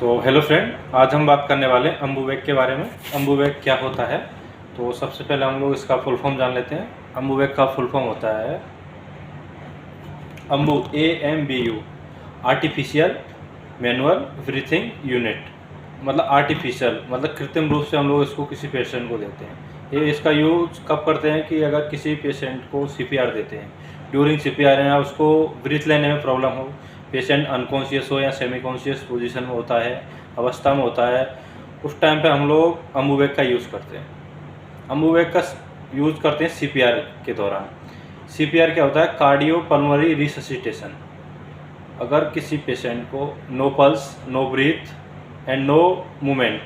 तो hello friend, आज हम बात करने वाले हैं अम्बुवेक के बारे में। अम्बुवेक क्या होता है? तो सबसे पहले हम लोग इसका फुल फॉर्म जान लेते हैं। अम्बुवेक का फुल फॉर्म होता है Ambu, AMBU, artificial manual breathing unit. मतलब आर्टिफिशियल मतलब कृत्रिम रूप से हम लोग इसको किसी पेशेंट को देते हैं। ये इसका यूज कब करते हैं कि अगर किसी पेशेंट को CPR देते हैं, ड्यूरिंग CPR या उसको ब्रीथ लेने में प्रॉब्लम हो, पेशेंट अनकॉन्शियस हो या सेमी कॉन्शियस पोजीशन में होता है, अवस्था में होता है, उस टाइम पे हम लोग अम्बुवेक का यूज़ करते हैं। अम्बुवेक का यूज़ करते हैं CPR के दौरान। CPR क्या होता है? Cardio pulmonary resuscitation. अगर किसी पेशेंट को no pulse, no breath and no movement,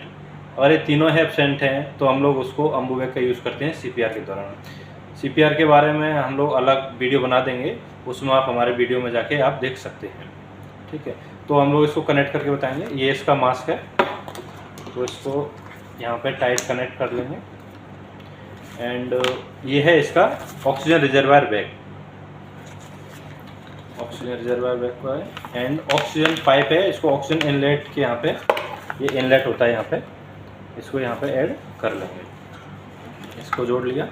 अगर ये तीनों ही एब्सेंट हैं तो हम लोग उसको अम्बुवेक का यूज़ करते हैं CPR के दौरान। CPR के बारे में हम लोग अलग वीडियो बना देंगे, उसमें आप हमारे वीडियो में जाके आप देख सकते हैं। ठीक है, तो हम लोग इसको कनेक्ट करके बताएंगे। ये इसका मास्क है, तो इसको यहाँ पे टाइट कनेक्ट कर लेंगे। एंड ये है इसका oxygen reservoir bag. Oxygen reservoir bag का है एंड ऑक्सीजन पाइप है। इसको ऑक्सीजन इनलेट के यहाँ पे, ये इनलेट होता है यहाँ पे, इसको यहाँ पे ऐड कर लेंगे। इसको जोड़ लिया।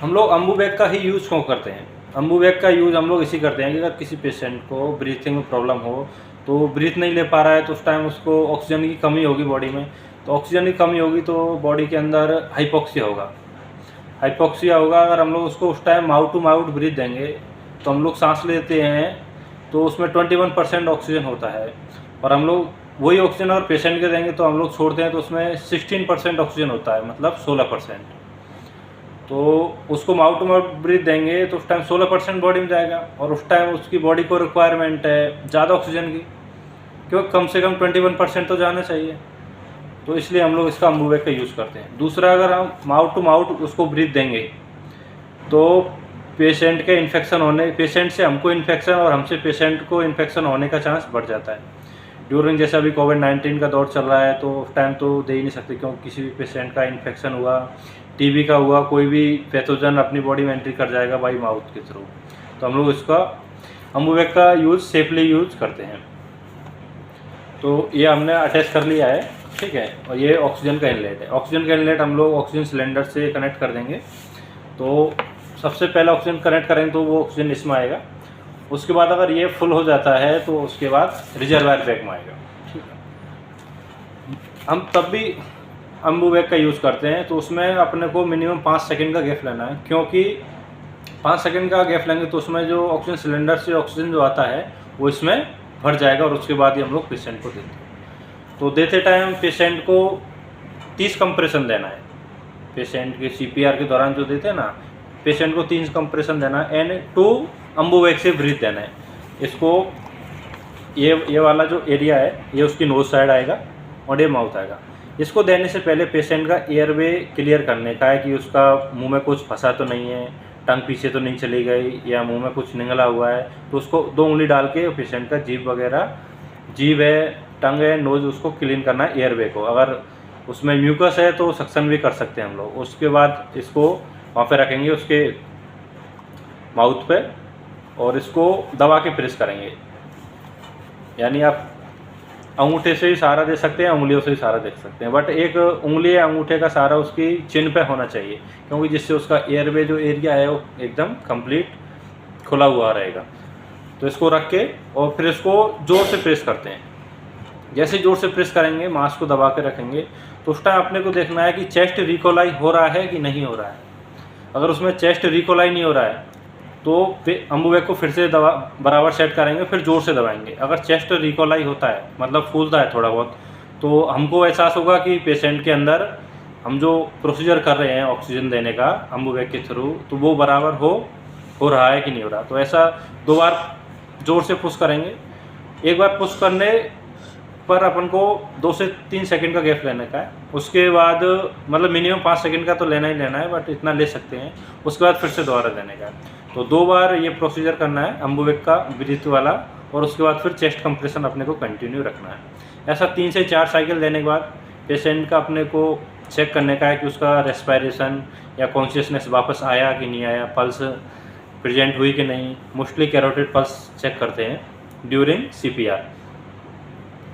हम लोग अम्बुवेक का ही यूज़ क्यों करते हैं? अम्बुवेक का यूज़ हम लोग इसी करते हैं कि अगर किसी पेशेंट को ब्रीथिंग में प्रॉब्लम हो, तो ब्रीथ नहीं ले पा रहा है, तो उस टाइम उसको ऑक्सीजन की कमी होगी बॉडी में। तो ऑक्सीजन की कमी होगी तो बॉडी के अंदर हाइपोक्सिया होगा। हाइपोक्सिया होगा, अगर हम लोग उसको उस time mouth to mouth breath देंगे तो हम लोग सांस लेते हैं तो उसमें 21% ऑक्सीजन होता है, और हम लोग वही ऑक्सीजन अगर पेशेंट के देंगे तो हम लोग छोड़ते हैं तो उसमें 16% ऑक्सीजन होता है, मतलब 16%। तो उसको माउथ टू माउथ ब्रीथ देंगे तो उस टाइम 16% बॉडी में जाएगा, और उस टाइम उसकी बॉडी को रिक्वायरमेंट है ज़्यादा ऑक्सीजन की, क्योंकि कम से कम 21% तो जाना चाहिए। तो इसलिए हम लोग इसका अम्बुवेक का यूज़ करते हैं। दूसरा, अगर हम माउथ टू माउथ उसको ब्रीथ देंगे तो पेशेंट के इन्फेक्शन होने, पेशेंट से हमको इन्फेक्शन और हमसे पेशेंट को इन्फेक्शन होने का चांस बढ़ जाता है। ड्यूरिंग जैसे अभी कोविड-19 का दौर चल रहा है, तो उस टाइम तो दे ही नहीं सकते, क्योंकि किसी भी पेशेंट का इन्फेक्शन हुआ, TB का हुआ, कोई भी पैथोजन अपनी बॉडी में एंट्री कर जाएगा बाई माउथ के थ्रू। तो हम लोग इसका अम्बुवेक का यूज़ सेफली यूज़ करते हैं। तो ये हमने अटैच कर लिया है, ठीक है। और ये ऑक्सीजन का इनलेट है। ऑक्सीजन का इनलेट हम लोग ऑक्सीजन सिलेंडर से कनेक्ट कर देंगे। तो सबसे पहले ऑक्सीजन कनेक्ट करेंगे तो वो ऑक्सीजन इसमें आएगा। उसके बाद अगर ये फुल हो जाता है तो उसके बाद रिजर्वायर बैग में आएगा, ठीक है। हम तब भी अम्बुवेक का यूज़ करते हैं तो उसमें अपने को मिनिमम 5 सेकंड का गैप लेना है, क्योंकि 5 सेकंड का गैप लेंगे तो उसमें जो ऑक्सीजन सिलेंडर से ऑक्सीजन जो आता है वो इसमें भर जाएगा, और उसके बाद ही हम लोग पेशेंट को देते हैं। तो देते टाइम पेशेंट को 30 कंप्रेशन देना है। पेशेंट के CPR के दौरान जो देते हैं ना, पेशेंट को 30 कंप्रेशन देना है एंड 2 अम्बुवेक से ब्रीथ देना है। इसको ये वाला जो एरिया है ये उसकी नोज साइड आएगा और ये माउथ आएगा। इसको देने से पहले पेशेंट का एयरवे क्लियर करने का है कि उसका मुंह में कुछ फंसा तो नहीं है, टंग पीछे तो नहीं चली गई, या मुंह में कुछ निगला हुआ है। तो उसको 2 उंगली डाल के पेशेंट का जीभ वगैरह, जीभ है, टंग है, नोज, उसको क्लीन करना है एयरवे को। अगर उसमें म्यूकस है तो सक्शन भी कर सकते हैं हम लोग। उसके बाद इसको वहाँ पे रखेंगे उसके माउथ पे, और इसको दबा के प्रेस करेंगे। यानी आप अंगूठे से ही सहारा दे सकते हैं, उंगलियों से ही सहारा दे सकते हैं, बट एक उंगली या अंगूठे का सहारा उसकी चिन पे होना चाहिए, क्योंकि जिससे उसका एयरवे जो एरिया है वो एकदम कंप्लीट खुला हुआ रहेगा। तो इसको रख के और फिर इसको ज़ोर से प्रेस करते हैं। जैसे ज़ोर से प्रेस करेंगे, मास्क को दबा के रखेंगे, तो उस टाइम अपने को देखना है कि चेस्ट रिकोलाई हो रहा है कि नहीं हो रहा है। अगर उसमें चेस्ट रिकोलाई नहीं हो रहा है तो अम्बुवेक को फिर से दबा बराबर सेट करेंगे, फिर ज़ोर से दबाएंगे। अगर चेस्ट रिकोलाई होता है, मतलब फूलता है थोड़ा बहुत, तो हमको एहसास होगा कि पेशेंट के अंदर हम जो प्रोसीजर कर रहे हैं ऑक्सीजन देने का अम्बुवेक के थ्रू, तो वो बराबर हो रहा है कि नहीं हो रहा। तो ऐसा 2 बार ज़ोर से पुश करेंगे। एक बार पुश करने पर अपन को 2 से 3 सेकंड का गैप लेने का है। उसके बाद मतलब मिनिमम 5 सेकंड का तो लेना ही लेना है, बट इतना ले सकते हैं। उसके बाद फिर से दोबारा देने का है। तो 2 बार ये प्रोसीजर करना है अम्बुवेक का ब्रीथ वाला, और उसके बाद फिर चेस्ट कंप्रेशन अपने को कंटिन्यू रखना है। ऐसा 3 से 4 साइकिल देने के बाद पेशेंट का अपने को चेक करने का है कि उसका रेस्पिरेशन या कॉन्शियसनेस वापस आया कि नहीं आया, पल्स प्रेजेंट हुई कि नहीं। मोस्टली कैरोटिड पल्स चेक करते हैं ड्यूरिंग CPR।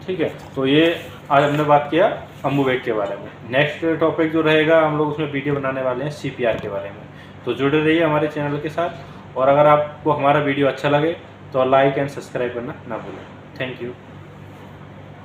ठीक है। तो ये आज हमने बात किया अम्बूबैग के बारे में। नेक्स्ट टॉपिक जो रहेगा हम लोग उसमें वीडियो बनाने वाले हैं CPR के बारे में। तो जुड़े रहिए हमारे चैनल के साथ, और अगर आपको हमारा वीडियो अच्छा लगे तो लाइक एंड सब्सक्राइब करना ना भूलें। Thank you.